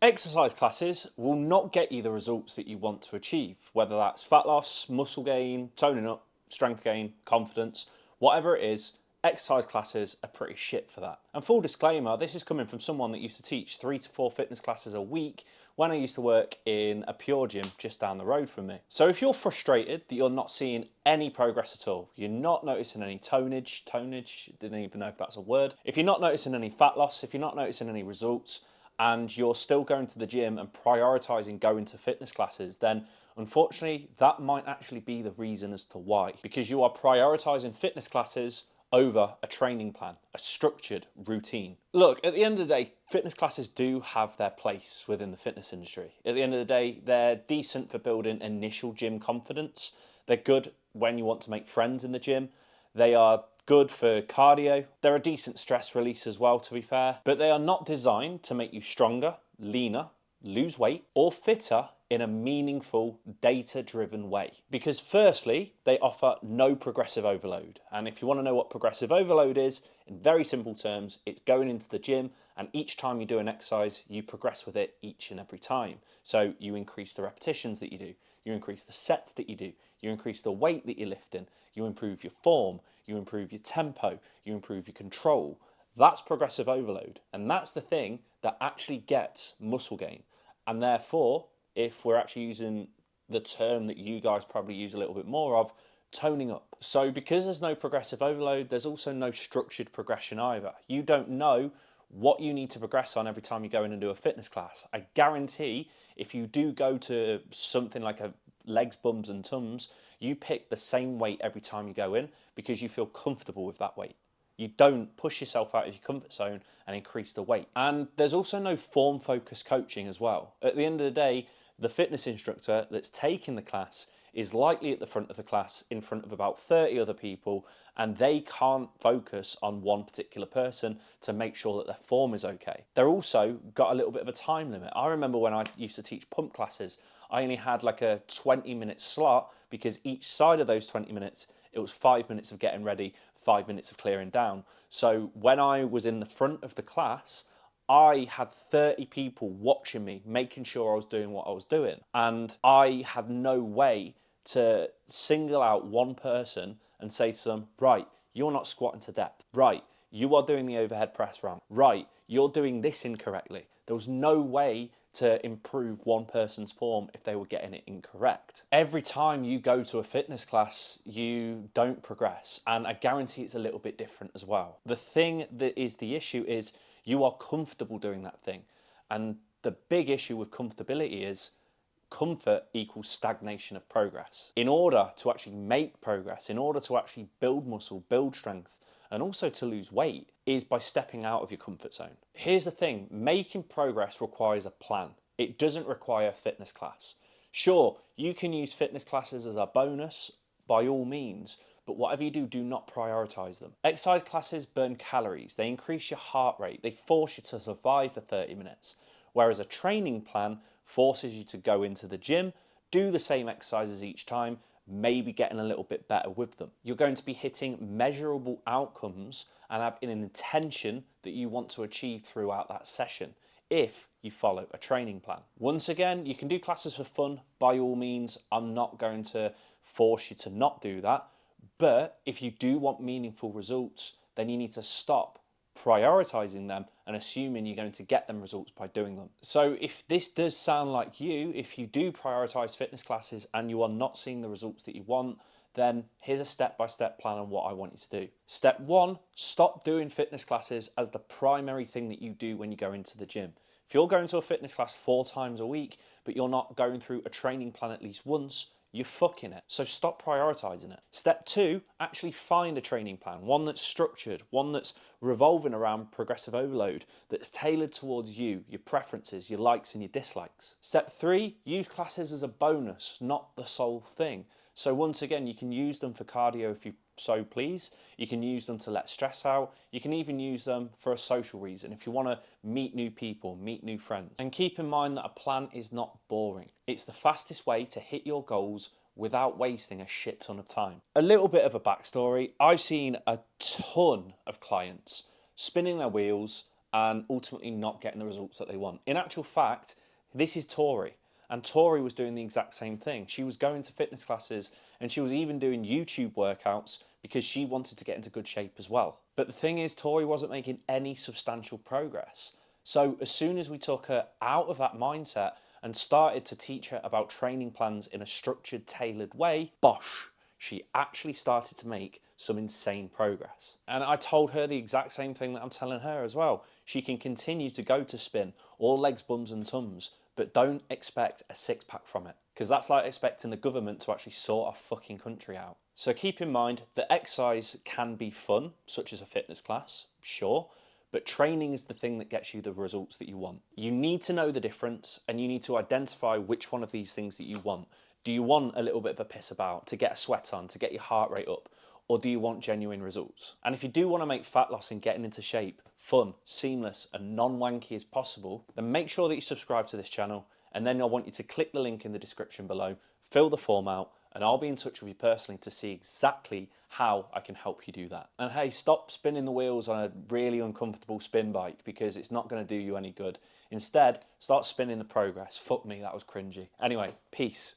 Exercise classes will not get you the results that you want to achieve, whether that's fat loss, muscle gain, toning up, strength gain, confidence, whatever it is. Exercise classes are pretty shit for that. And full disclaimer, this is coming from someone that used to teach 3 to 4 fitness classes a week when I used to work in a Pure Gym just down the road from me. So if you're frustrated that you're not seeing any progress at all, you're not noticing any tonnage, didn't even know if that's a word. If you're not noticing any fat loss, if you're not noticing any results, and you're still going to the gym and prioritizing going to fitness classes, then unfortunately that might actually be the reason as to why. Because you are prioritizing fitness classes over a training plan, a structured routine. Look, at the end of the day, fitness classes do have their place within the fitness industry. At the end of the day, they're decent for building initial gym confidence. They're good when you want to make friends in the gym. They are good for cardio. They're a decent stress release as well, to be fair, but they are not designed to make you stronger, leaner, lose weight, or fitter in a meaningful, data-driven way. Because firstly, they offer no progressive overload. And if you want to know what progressive overload is, in very simple terms, it's going into the gym and each time you do an exercise, you progress with it each and every time. So you increase the repetitions that you do, you increase the sets that you do, you increase the weight that you're lifting, you improve your form, you improve your tempo, you improve your control. That's progressive overload. And that's the thing that actually gets muscle gain. And therefore, if we're actually using the term that you guys probably use a little bit more of, toning up. So because there's no progressive overload, there's also no structured progression either. You don't know what you need to progress on every time you go in and do a fitness class. I guarantee if you do go to something like a legs, bums and tums, you pick the same weight every time you go in because you feel comfortable with that weight. You don't push yourself out of your comfort zone and increase the weight. And there's also no form focused coaching as well. At the end of the day, the fitness instructor that's taking the class is likely at the front of the class in front of about 30 other people, and they can't focus on one particular person to make sure that their form is okay. They're also got a little bit of a time limit. I remember when I used to teach pump classes, I only had like a 20-minute slot because each side of those 20 minutes, it was 5 minutes of getting ready, 5 minutes of clearing down. So when I was in the front of the class, I had 30 people watching me, making sure I was doing what I was doing. And I had no way to single out one person and say to them, right, you're not squatting to depth. Right, you are doing the overhead press wrong. Right, you're doing this incorrectly. There was no way to improve one person's form if they were getting it incorrect. Every time you go to a fitness class, you don't progress. And I guarantee it's a little bit different as well. The thing that is the issue is you are comfortable doing that thing. And the big issue with comfortability is comfort equals stagnation of progress. In order to actually make progress, in order to actually build muscle, build strength, and also to lose weight, is by stepping out of your comfort zone. Here's the thing, making progress requires a plan. It doesn't require a fitness class. Sure, you can use fitness classes as a bonus, by all means, but whatever you do, do not prioritize them. Exercise classes burn calories, they increase your heart rate, they force you to survive for 30 minutes. Whereas a training plan forces you to go into the gym, do the same exercises each time, maybe getting a little bit better with them. You're going to be hitting measurable outcomes and have an intention that you want to achieve throughout that session if you follow a training plan. Once again, you can do classes for fun, by all means. I'm not going to force you to not do that. But if you do want meaningful results, then you need to stop prioritizing them and assuming you're going to get them results by doing them. So if this does sound like you, if you do prioritize fitness classes and you are not seeing the results that you want, then here's a step-by-step plan on what I want you to do. Step one, stop doing fitness classes as the primary thing that you do when you go into the gym. If you're going to a fitness class 4 times a week, but you're not going through a training plan at least once, you're fucking it. So stop prioritizing it. Step two, actually find a training plan, one that's structured, one that's revolving around progressive overload, that's tailored towards you, your preferences, your likes and your dislikes. Step three, use classes as a bonus, not the sole thing. So once again, you can use them for cardio if you so please. You can use them to let stress out. You can even use them for a social reason if you want to meet new people, meet new friends. And keep in mind that a plan is not boring. It's the fastest way to hit your goals without wasting a shit ton of time. A little bit of a backstory. I've seen a ton of clients spinning their wheels and ultimately not getting the results that they want. In actual fact, this is Tori. And Tori was doing the exact same thing. She was going to fitness classes and she was even doing YouTube workouts because she wanted to get into good shape as well. But the thing is, Tori wasn't making any substantial progress. So as soon as we took her out of that mindset and started to teach her about training plans in a structured, tailored way, bosh, she actually started to make some insane progress. And I told her the exact same thing that I'm telling her as well. She can continue to go to spin, all legs, bums and tums, but don't expect a six pack from it, because that's like expecting the government to actually sort a fucking country out. So keep in mind that exercise can be fun, such as a fitness class, sure, but training is the thing that gets you the results that you want. You need to know the difference and you need to identify which one of these things that you want. Do you want a little bit of a piss about, to get a sweat on, to get your heart rate up? Or do you want genuine results? And if you do want to make fat loss and getting into shape fun, seamless, and non-wanky as possible, then make sure that you subscribe to this channel, and then I want you to click the link in the description below, fill the form out, and I'll be in touch with you personally to see exactly how I can help you do that. And hey, stop spinning the wheels on a really uncomfortable spin bike because it's not going to do you any good. Instead, start spinning the progress. Fuck me, that was cringy. Anyway, peace.